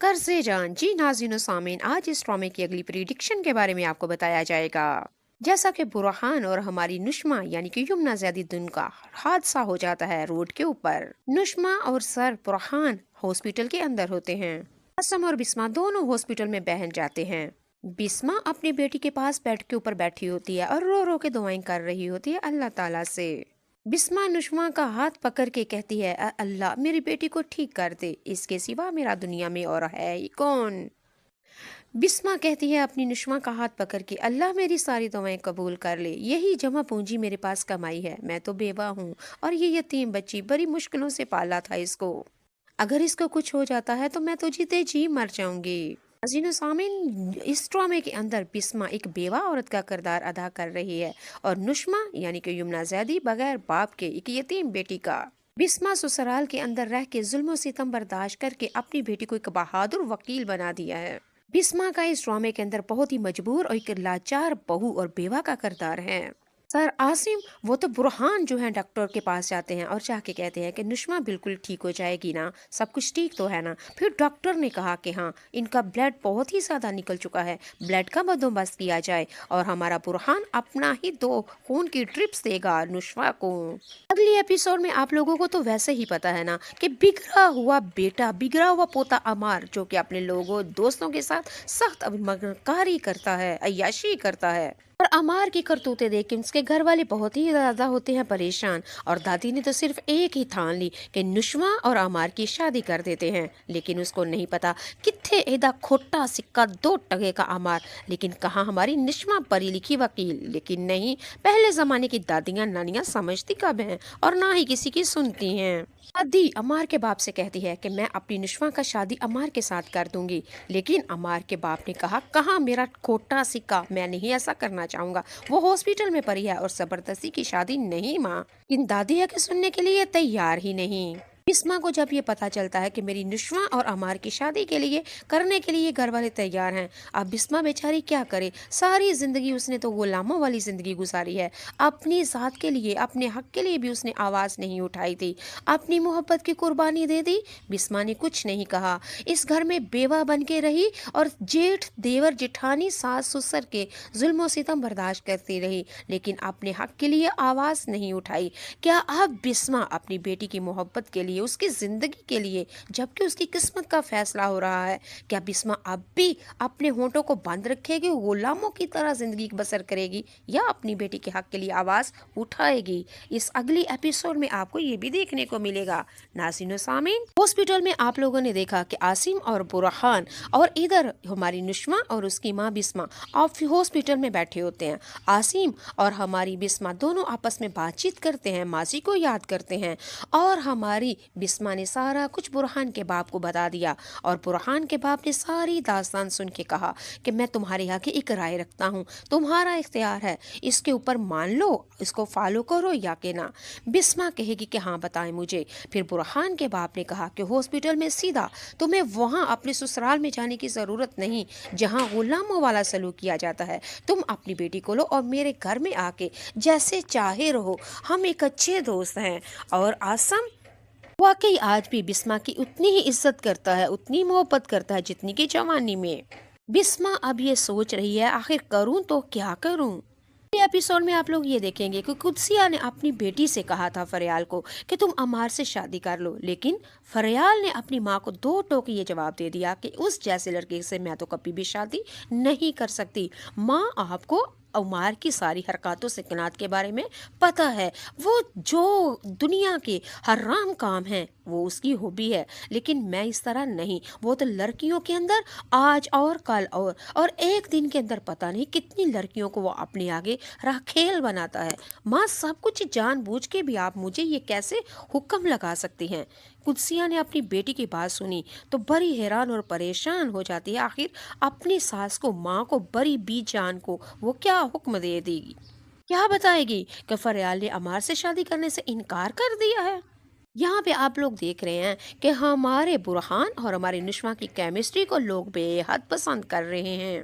कर्ज़े जान जी नाज़रीन व सामीन, आज इस ड्रामे की अगली प्रिडिक्शन के बारे में आपको बताया जाएगा। जैसा कि बुरहान और हमारी नुष्मा यानी कि यमुना जैदुद्दीन का हादसा हो जाता है रोड के ऊपर। नुष्मा और सर बुरहान हॉस्पिटल के अंदर होते हैं। असम और बिस्मा दोनों हॉस्पिटल में बहन जाते हैं। बिस्मा अपनी बेटी के पास बेड के ऊपर बैठी होती है और रो रो के दुआएं कर रही होती है अल्लाह ताला से। बिस्मा नुष्मा का हाथ पकड़ के कहती है, अल्लाह मेरी बेटी को ठीक कर दे, इसके सिवा मेरा दुनिया में और है ही कौन। बिस्मा कहती है अपनी नुष्मा का हाथ पकड़ के, अल्लाह मेरी सारी दुआएं कबूल कर ले, यही जमा पूंजी मेरे पास कमाई है, मैं तो बेवा हूँ और ये यतीम बच्ची बड़ी मुश्किलों से पाला था इसको, अगर इसको कुछ हो जाता है तो मैं तो जीते जी मर जाऊंगी। अजीनो सामीन, इस ड्रामे के अंदर बिस्मा एक बेवा औरत का किरदार अदा कर रही है और नुष्मा यानी कि यमुना जैदी बगैर बाप के एक यतीम बेटी का। बिस्मा ससुराल के अंदर रह के जुल्म सितम बर्दाश्त करके अपनी बेटी को एक बहादुर वकील बना दिया है। बिस्मा का इस ड्रामे के अंदर बहुत ही मजबूर और एक लाचार बहू और बेवा का किरदार है। सर आसिम वो तो बुरहान जो है डॉक्टर के पास जाते हैं और जाके कहते हैं कि नुष्मा बिल्कुल ठीक हो जाएगी ना, सब कुछ ठीक तो है ना। फिर डॉक्टर ने कहा कि हाँ इनका ब्लड बहुत ही ज़्यादा निकल चुका है, ब्लड का बंदोबस्त किया जाए और हमारा बुरहान अपना ही 2 खून की ट्रिप्स देगा नुष्मा को। अगली एपिसोड में आप लोगों को तो वैसे ही पता है ना कि बिगड़ा हुआ बेटा, बिगड़ा हुआ पोता अमार जो कि अपने लोगों दोस्तों के साथ सख्त मक्कारी करता है, अय्याशी करता है और अमार की करतूतें देख के उसके घर वाले बहुत ही ज्यादा होते हैं परेशान और दादी ने तो सिर्फ एक ही ठान ली कि नुष्मा और अमार की शादी कर देते हैं, लेकिन उसको नहीं पता कित्थे एदा खोटा सिक्का 2 टके का अमार, लेकिन कहाँ हमारी नुष्मा पढ़ी लिखी वकील, लेकिन नहीं, पहले जमाने की दादियां नानियां समझती कब हैं और ना ही किसी की सुनती हैं। दादी अमार के बाप से कहती है कि मैं अपनी नुष्मा का शादी अमार के साथ कर दूंगी, लेकिन अमार के बाप ने कहा कहाँ मेरा खोटा सिक्का, मैं नहीं ऐसा करना चाहूंगा, वो हॉस्पिटल में पड़ी है और जबरदस्ती की शादी नहीं माँ। इन दादी है कि सुनने के लिए तैयार ही नहीं। बिस्मा को जब ये पता चलता है कि मेरी नुष्मा और अमार की शादी के लिए करने के लिए घर वाले तैयार हैं, अब बिस्मा बेचारी क्या करे, सारी जिंदगी उसने तो गुलामों वाली जिंदगी गुजारी है, अपनी जात के लिए अपने हक के लिए भी उसने आवाज नहीं उठाई थी, अपनी मोहब्बत की कुर्बानी दे दी। बिस्मा ने कुछ नहीं कहा, इस घर में बेवा बन के रही और जेठ देवर जेठानी सास ससुर के जुल्म सितम बर्दाश्त करती रही, लेकिन अपने हक के लिए आवाज नहीं उठाई। क्या अब बिस्मा अपनी बेटी की मोहब्बत के लिए, उसकी जिंदगी के लिए, जबकि उसकी किस्मत का फैसला हो रहा है, क्या बिस्मा अब भी अपने होंठों को बंद रखेगी, गुलामों की तरह जिंदगी बसर करेगी, या अपनी बेटी के हक के लिए आवाज उठाएगी? इस अगली एपिसोड में आपको ये भी देखने को मिलेगा। नाज़रीन सामीन, हॉस्पिटल में आप लोगों ने देखा कि आसिम और बुरहान और इधर हमारी नुष्मा और उसकी माँ बिस्मा आप हॉस्पिटल में बैठे होते हैं। आसिम और हमारी बिस्मा दोनों आपस में बातचीत करते हैं, माजी को याद करते हैं और हमारी बिस्मा ने सारा कुछ बुरहान के बाप को बता दिया और बुरहान के बाप ने सारी दास्तान सुन के कहा कि मैं तुम्हारे आगे एक राय रखता हूँ, तुम्हारा इख्तियार है, इसके ऊपर मान लो, इसको फॉलो करो या कि ना। बिस्मा कहेगी कि हाँ बताएं मुझे। फिर बुरहान के बाप ने कहा कि हॉस्पिटल में सीधा, तुम्हें वहाँ अपने ससुराल में जाने की ज़रूरत नहीं जहाँ गुलामों वाला सलूक किया जाता है, तुम अपनी बेटी को लो और मेरे घर में आके जैसे चाहे रहो, हम एक अच्छे दोस्त हैं। और आसम वाकई आज भी बिस्मा की उतनी ही इज्जत करता है, उतनी मोहब्बत करता है जितनी की जवानी में। बिस्मा अब ये सोच रही है आखिर करूं तो क्या करूं। एपिसोड में आप लोग ये देखेंगे कि कुदसिया ने अपनी बेटी से कहा था फरियाल को कि तुम अमार से शादी कर लो, लेकिन फरियाल ने अपनी माँ को 2 टोक ये जवाब दे दिया कि उस जैसे लड़के से मैं तो कभी भी शादी नहीं कर सकती। माँ आपको अमार की सारी हरकतों से कनात के बारे में पता है, वो जो दुनिया के हराम काम है वो उसकी हॉबी है, लेकिन मैं इस तरह नहीं, वो तो लड़कियों के अंदर आज और कल और एक दिन के अंदर पता नहीं कितनी लड़कियों को वो अपने आगे राखेल बनाता है। माँ सब कुछ जानबूझ के भी आप मुझे ये कैसे हुक्म लगा सकती हैं। कुदसिया ने अपनी बेटी की बात सुनी तो बड़ी हैरान और परेशान हो जाती है, आखिर अपनी सास को, माँ को, बड़ी बीजान को वो क्या हुक्म दे देगी, क्या बताएगी कि फरियाल ने अमार से शादी करने से इनकार कर दिया है। यहाँ पे आप लोग देख रहे हैं कि हमारे बुरहान और हमारी नुष्मा की केमिस्ट्री को लोग बेहद पसंद कर रहे हैं।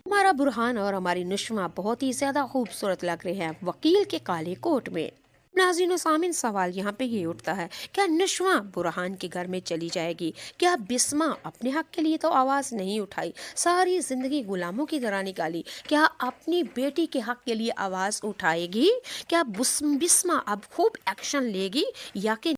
हमारा बुरहान और हमारी नुष्मा बहुत ही ज्यादा खूबसूरत लग रहे हैं वकील के काले कोट में। नाज़रीन و सामीन, सवाल यहाँ पे ये उठता है, क्या नशवा बुरहान के घर में चली जाएगी? क्या बिस्मा अपने हक के लिए तो आवाज़ नहीं उठाई, सारी ज़िंदगी गुलामों की तरह निकाली, क्या अपनी बेटी के हक के लिए आवाज़ उठाएगी? क्या बिस्मा अब खूब एक्शन लेगी, या कि